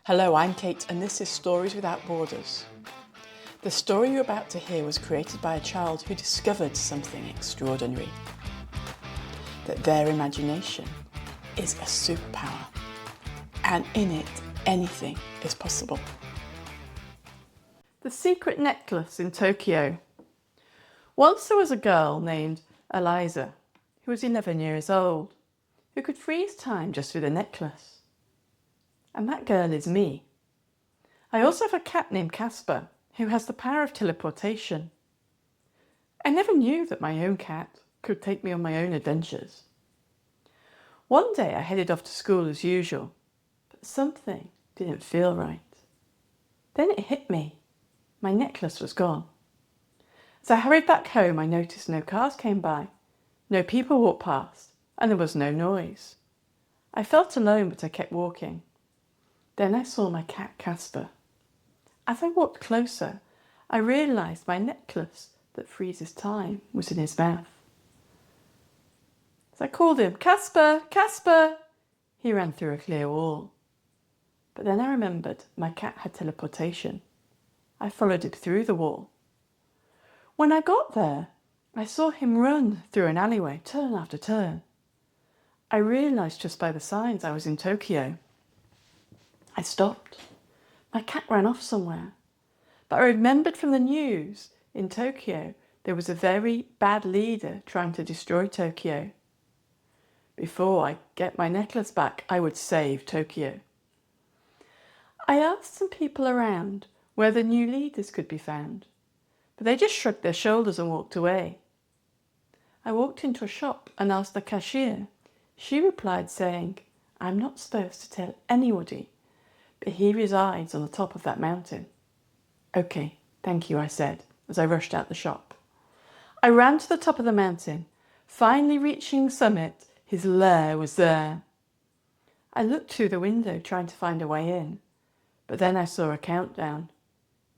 Hello, I'm Kate and this is Stories Without Borders. The story you're about to hear was created by a child who discovered something extraordinary. That their imagination is a superpower, and in it, anything is possible. The secret necklace in Tokyo. Once there was a girl named Aliza, who was 11 years old, who could freeze time just with a necklace. And that girl is me. I also have a cat named Casper, who has the power of teleportation. I never knew that my own cat could take me on my own adventures. One day I headed off to school as usual, but something didn't feel right. Then it hit me. My necklace was gone. As I hurried back home, I noticed no cars came by, no people walked past, and there was no noise. I felt alone, but I kept walking. Then I saw my cat Casper. As I walked closer, I realised my necklace that freezes time was in his mouth. As I called him, "Casper, Casper!" he ran through a clear wall. But then I remembered my cat had teleportation. I followed it through the wall. When I got there, I saw him run through an alleyway, turn after turn. I realised just by the signs I was in Tokyo. I stopped. My cat ran off somewhere. But I remembered from the news in Tokyo there was a very bad leader trying to destroy Tokyo. Before I get my necklace back, I would save Tokyo. I asked some people around where the new leaders could be found, but they just shrugged their shoulders and walked away. I walked into a shop and asked the cashier. She replied saying, "I'm not supposed to tell anybody, but he resides on the top of that mountain." "Okay, thank you," I said as I rushed out the shop. I ran to the top of the mountain. Finally reaching the summit, his lair was there. I looked through the window trying to find a way in, but then I saw a countdown.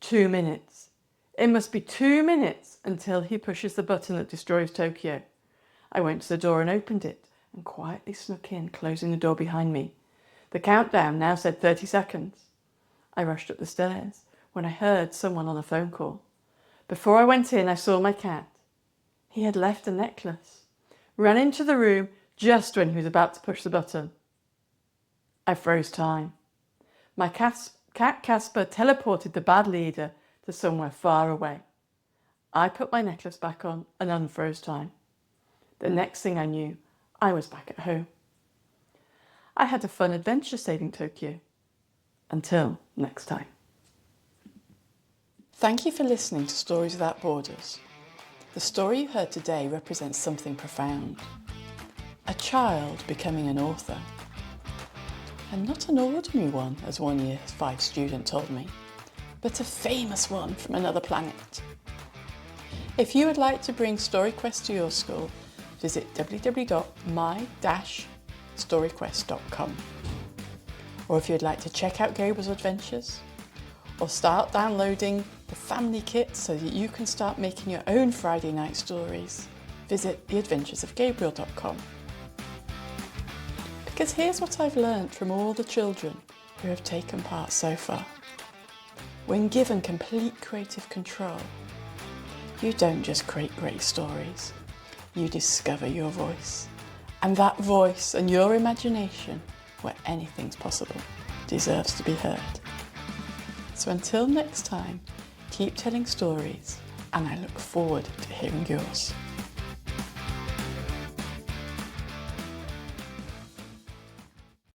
2 minutes. It must be 2 minutes until he pushes the button that destroys Tokyo. I went to the door and opened it and quietly snuck in, closing the door behind me. The countdown now said 30 seconds. I rushed up the stairs when I heard someone on a phone call. Before I went in, I saw my cat. He had left a necklace. Ran into the room just when he was about to push the button. I froze time. My cat Casper teleported the bad leader to somewhere far away. I put my necklace back on and unfroze time. The next thing I knew, I was back at home. I had a fun adventure saving Tokyo. Until next time. Thank you for listening to Stories Without Borders. The story you heard today represents something profound. A child becoming an author. And not an ordinary one, as one Year 5 student told me, but a famous one from another planet. If you would like to bring StoryQuest to your school, visit www.my-storyquest.com. Or if you'd like to check out Gabriel's adventures, or start downloading the family kit so that you can start making your own Friday night stories, visit theadventuresofgabriel.com. Because here's what I've learned from all the children who have taken part so far. When given complete creative control, you don't just create great stories, you discover your voice. And that voice and your imagination, where anything's possible, deserves to be heard. So until next time, keep telling stories, and I look forward to hearing yours.